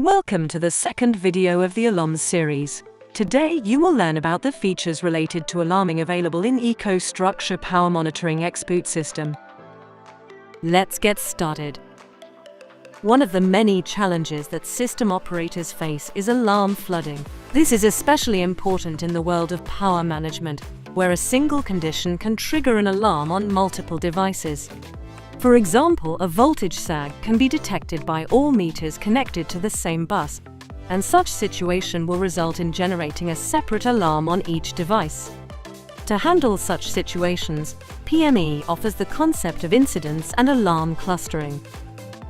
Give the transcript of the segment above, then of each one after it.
Welcome to the second video of the Alarms series. Today you will learn about the features related to alarming available in EcoStruxure Power Monitoring X-Boot system. Let's get started. One of the many challenges that system operators face is alarm flooding. This is especially important in the world of power management, where a single condition can trigger an alarm on multiple devices. For example, a voltage sag can be detected by all meters connected to the same bus, and such situation will result in generating a separate alarm on each device. To handle such situations, PME offers the concept of incidents and alarm clustering.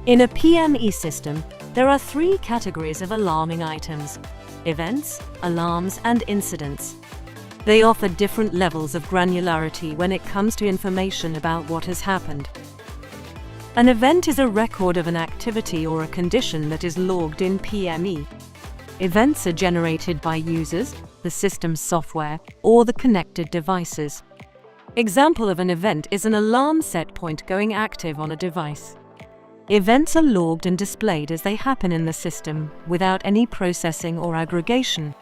In a PME system, there are three categories of alarming items: events, alarms, and incidents. They offer different levels of granularity when it comes to information about what has happened. An event is a record of an activity or a condition that is logged in PME. Events are generated by users, the system's software, or the connected devices. Example of an event is an alarm set point going active on a device. Events are logged and displayed as they happen in the system, without any processing or aggregation.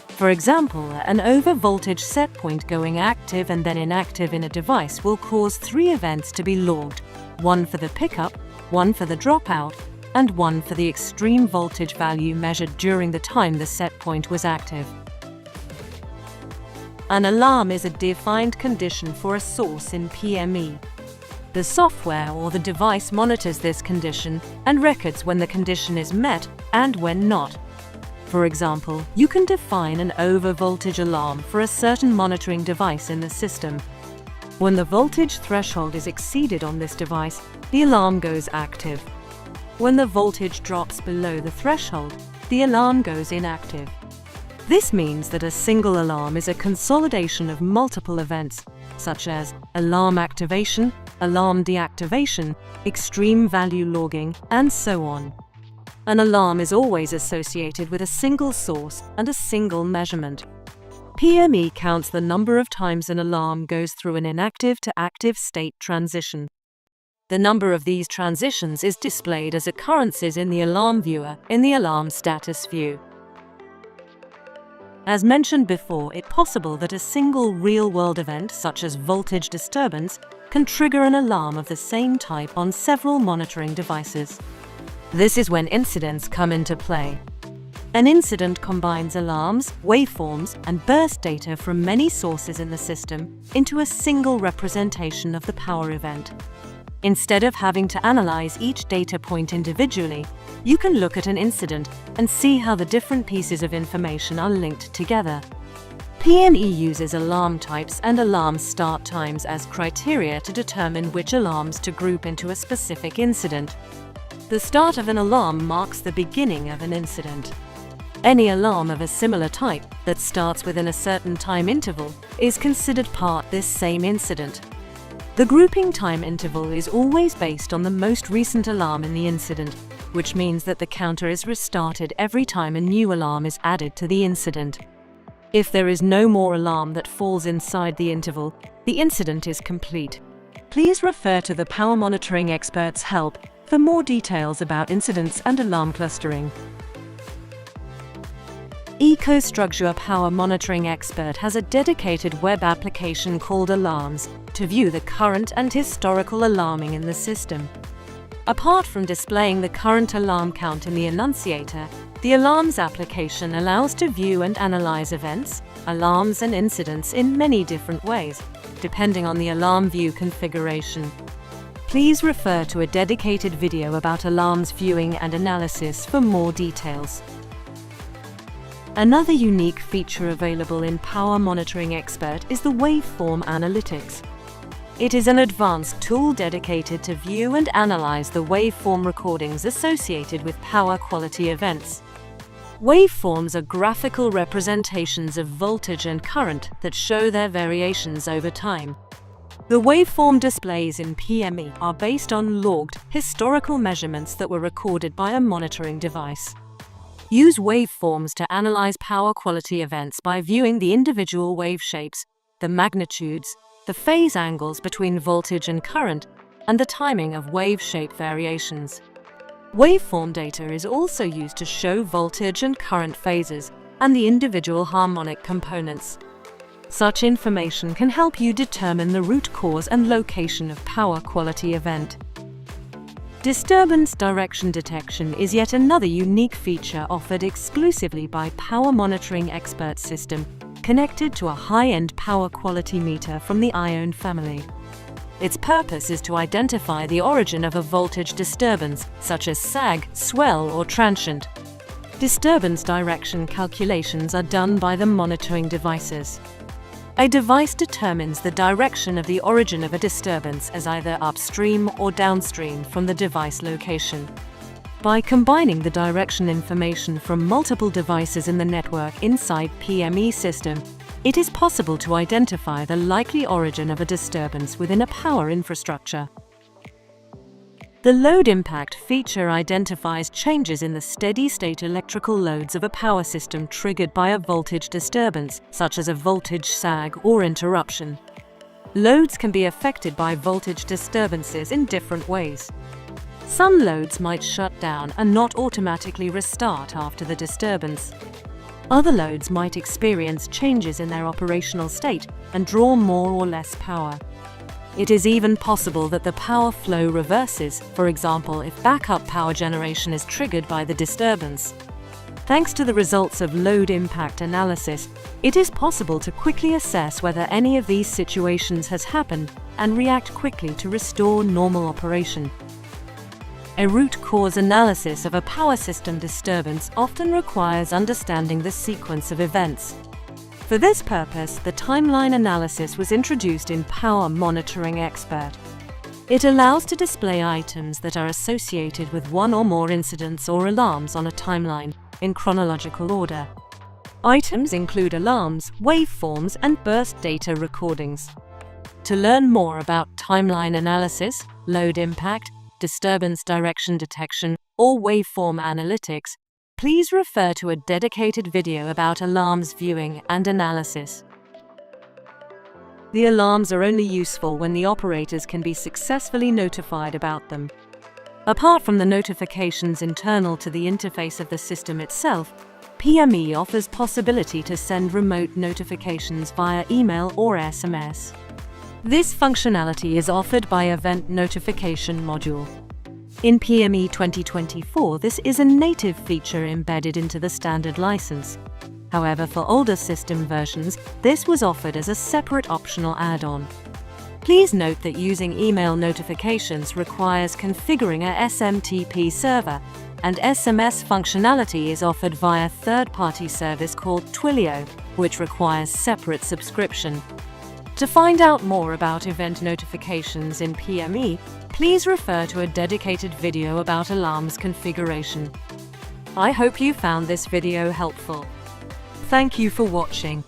For example, an over-voltage set point going active and then inactive in a device will cause 3 events to be logged: one for the pickup, one for the dropout, and one for the extreme voltage value measured during the time the set point was active. An alarm is a defined condition for a source in PME. The software or the device monitors this condition and records when the condition is met and when not. For example, you can define an over-voltage alarm for a certain monitoring device in the system. When the voltage threshold is exceeded on this device, the alarm goes active. When the voltage drops below the threshold, the alarm goes inactive. This means that a single alarm is a consolidation of multiple events, such as alarm activation, alarm deactivation, extreme value logging, and so on. An alarm is always associated with a single source and a single measurement. PME counts the number of times an alarm goes through an inactive to active state transition. The number of these transitions is displayed as occurrences in the alarm viewer in the alarm status view. As mentioned before, it's possible that a single real-world event, such as voltage disturbance, can trigger an alarm of the same type on several monitoring devices. This is when incidents come into play. An incident combines alarms, waveforms, and burst data from many sources in the system into a single representation of the power event. Instead of having to analyze each data point individually, you can look at an incident and see how the different pieces of information are linked together. PME uses alarm types and alarm start times as criteria to determine which alarms to group into a specific incident. The start of an alarm marks the beginning of an incident. Any alarm of a similar type that starts within a certain time interval is considered part of this same incident. The grouping time interval is always based on the most recent alarm in the incident, which means that the counter is restarted every time a new alarm is added to the incident. If there is no more alarm that falls inside the interval, the incident is complete. Please refer to the Power Monitoring Expert's help for more details about incidents and alarm clustering. EcoStruxure Power Monitoring Expert has a dedicated web application called Alarms to view the current and historical alarming in the system. Apart from displaying the current alarm count in the annunciator, the Alarms application allows to view and analyze events, alarms, and incidents in many different ways, depending on the alarm view configuration. Please refer to a dedicated video about alarms viewing and analysis for more details. Another unique feature available in Power Monitoring Expert is the Waveform Analytics. It is an advanced tool dedicated to view and analyze the waveform recordings associated with power quality events. Waveforms are graphical representations of voltage and current that show their variations over time. The waveform displays in PME are based on logged, historical measurements that were recorded by a monitoring device. Use waveforms to analyze power quality events by viewing the individual wave shapes, the magnitudes, the phase angles between voltage and current, and the timing of wave shape variations. Waveform data is also used to show voltage and current phases and the individual harmonic components. Such information can help you determine the root cause and location of power quality event. Disturbance direction detection is yet another unique feature offered exclusively by Power Monitoring Expert system, connected to a high-end power quality meter from the ION family. Its purpose is to identify the origin of a voltage disturbance, such as sag, swell, or transient. Disturbance direction calculations are done by the monitoring devices. A device determines the direction of the origin of a disturbance as either upstream or downstream from the device location. By combining the direction information from multiple devices in the network inside PME system, it is possible to identify the likely origin of a disturbance within a power infrastructure. The load impact feature identifies changes in the steady-state electrical loads of a power system triggered by a voltage disturbance, such as a voltage sag or interruption. Loads can be affected by voltage disturbances in different ways. Some loads might shut down and not automatically restart after the disturbance. Other loads might experience changes in their operational state and draw more or less power. It is even possible that the power flow reverses, for example, if backup power generation is triggered by the disturbance. Thanks to the results of load impact analysis, it is possible to quickly assess whether any of these situations has happened and react quickly to restore normal operation. A root cause analysis of a power system disturbance often requires understanding the sequence of events. For this purpose, the timeline analysis was introduced in Power Monitoring Expert. It allows to display items that are associated with one or more incidents or alarms on a timeline, in chronological order. Items include alarms, waveforms, and burst data recordings. To learn more about timeline analysis, load impact, disturbance direction detection, or waveform analytics, please refer to a dedicated video about alarms viewing and analysis. The alarms are only useful when the operators can be successfully notified about them. Apart from the notifications internal to the interface of the system itself, PME offers possibility to send remote notifications via email or SMS. This functionality is offered by Event Notification Module. In PME 2024, this is a native feature embedded into the standard license. However, for older system versions, this was offered as a separate optional add-on. Please note that using email notifications requires configuring a SMTP server, and SMS functionality is offered via a third-party service called Twilio, which requires separate subscription. To find out more about event notifications in PME, please refer to a dedicated video about alarms configuration. I hope you found this video helpful. Thank you for watching.